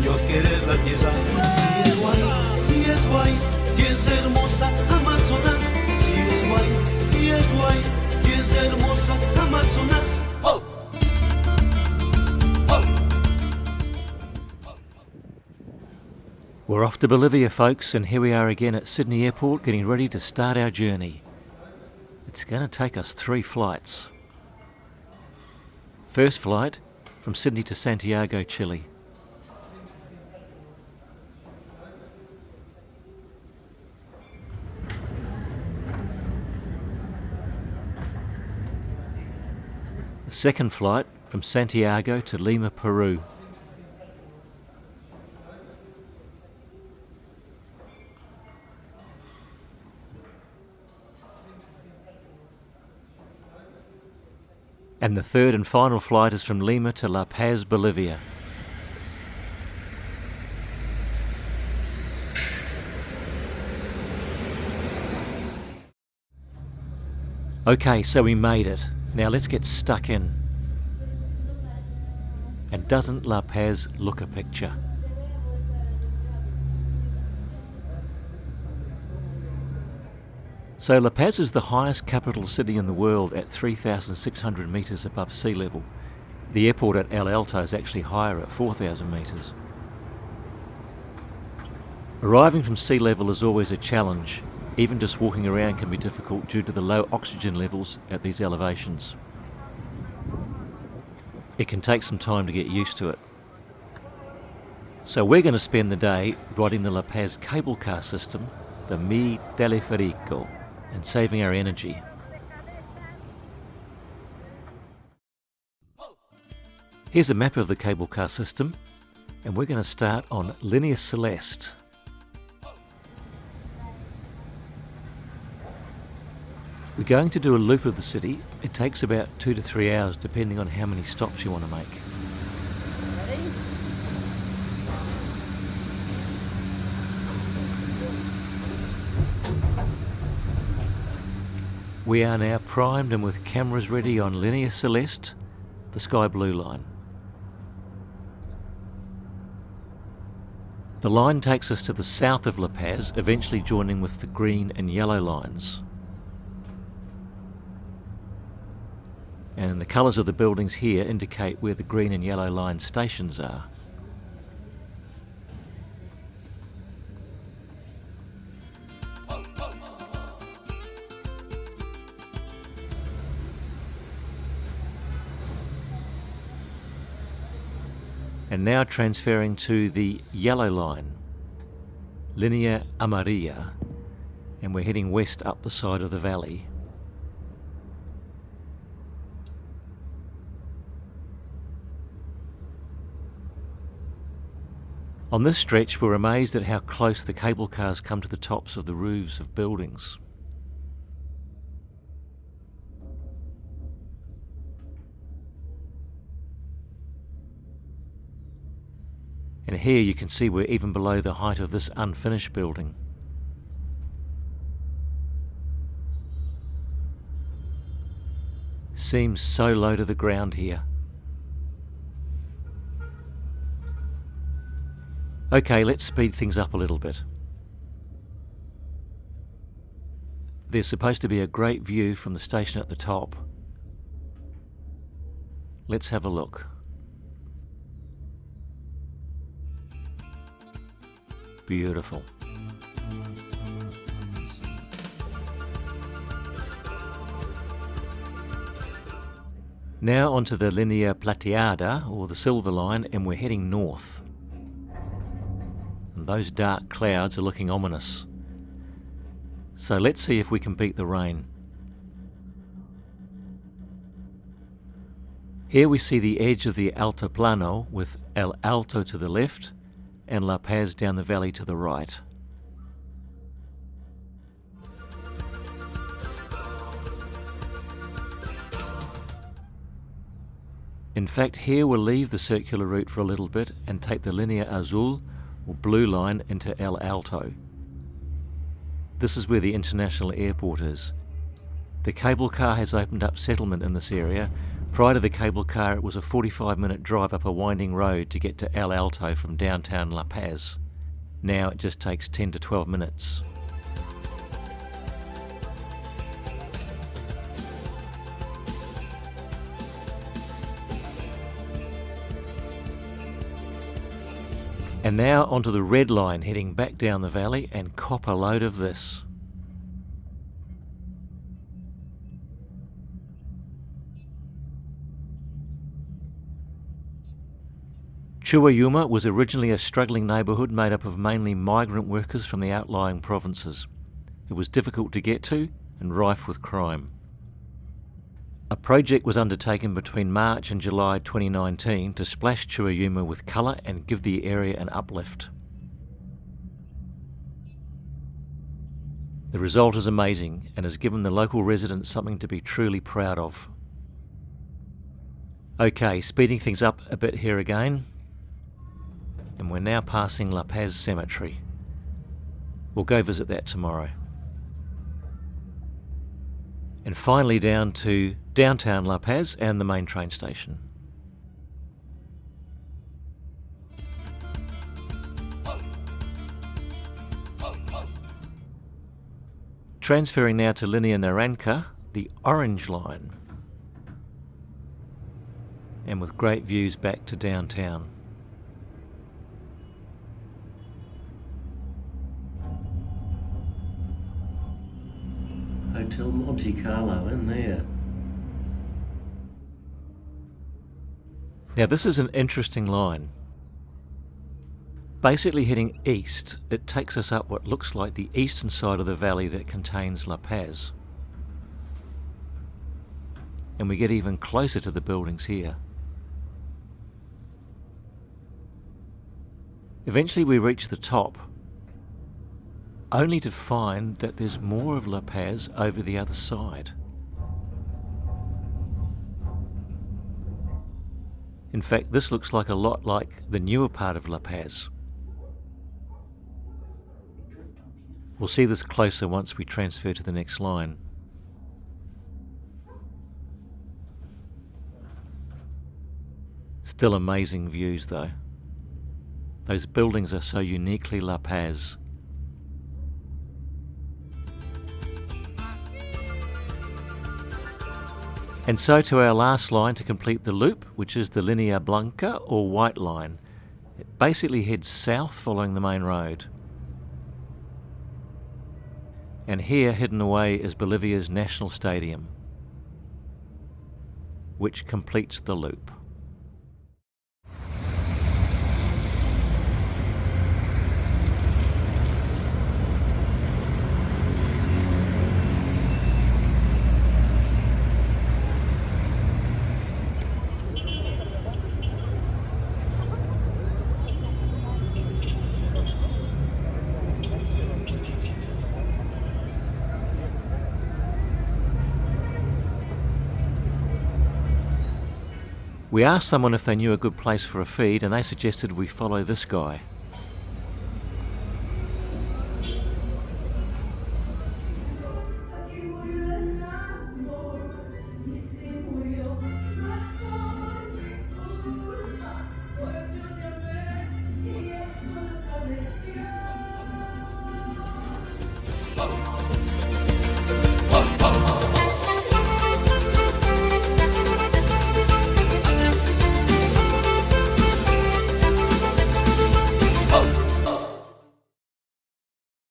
enseñó a querer la tierra. Si es guay, y es hermosa Amazonas. Si es guay, y es hermosa Amazonas. ¡Oh! We're off to Bolivia, folks, and here we are again at Sydney Airport getting ready to start our journey. It's going to take us 3 flights. First flight from Sydney to Santiago, Chile. The second flight from Santiago to Lima, Peru. And the third and final flight is from Lima to La Paz, Bolivia. Okay, so we made it. Now let's get stuck in. And doesn't La Paz look a picture? So La Paz is the highest capital city in the world at 3,600 metres above sea level. The airport at El Alto is actually higher at 4,000 metres. Arriving from sea level is always a challenge. Even just walking around can be difficult due to the low oxygen levels at these elevations. It can take some time to get used to it. So we're going to spend the day riding the La Paz cable car system, the Mi Teleferico, and saving our energy. Here's a map of the cable car system, and we're going to start on Linea Celeste. We're going to do a loop of the city. It takes about 2 to 3 hours depending on how many stops you want to make. We are now primed and with cameras ready on Linea Celeste, the sky blue line. The line takes us to the south of La Paz, eventually joining with the green and yellow lines. And the colours of the buildings here indicate where the green and yellow line stations are. And now transferring to the yellow line, Linea Amarilla, and we're heading west up the side of the valley. On this stretch, we're amazed at how close the cable cars come to the tops of the roofs of buildings. And here you can see we're even below the height of this unfinished building. Seems so low to the ground here. Okay, let's speed things up a little bit. There's supposed to be a great view from the station at the top. Let's have a look. Beautiful. Now onto the Linea Plateada, or the silver line, and we're heading north. And those dark clouds are looking ominous. So let's see if we can beat the rain. Here we see the edge of the Altiplano with El Alto to the left and La Paz down the valley to the right. In fact, here we'll leave the circular route for a little bit and take the Linea Azul, or blue line, into El Alto. This is where the international airport is. The cable car has opened up settlement in this area, Prior to the cable car, it was a 45-minute drive up a winding road to get to El Alto from downtown La Paz. Now it just takes 10 to 12 minutes. And now onto the red line heading back down the valley, and cop a load of this. Chihuahua was originally a struggling neighbourhood made up of mainly migrant workers from the outlying provinces. It was difficult to get to and rife with crime. A project was undertaken between March and July 2019 to splash Chihuahua with colour and give the area an uplift. The result is amazing and has given the local residents something to be truly proud of. Okay, speeding things up a bit here again, and we're now passing La Paz Cemetery. We'll go visit that tomorrow. And finally down to downtown La Paz and the main train station. Transferring now to Linea Naranja, the orange line. And with great views back to downtown. Hotel Monte Carlo in there. Now this is an interesting line. Basically heading east, it takes us up what looks like the eastern side of the valley that contains La Paz. And we get even closer to the buildings here. Eventually we reach the top, only to find that there's more of La Paz over the other side. In fact, this looks like a lot like the newer part of La Paz. We'll see this closer once we transfer to the next line. Still amazing views though. Those buildings are so uniquely La Paz. And so to our last line to complete the loop, which is the Linea Blanca or white line. It basically heads south following the main road. And here, hidden away, is Bolivia's national stadium, which completes the loop. We asked someone if they knew a good place for a feed, and they suggested we follow this guy.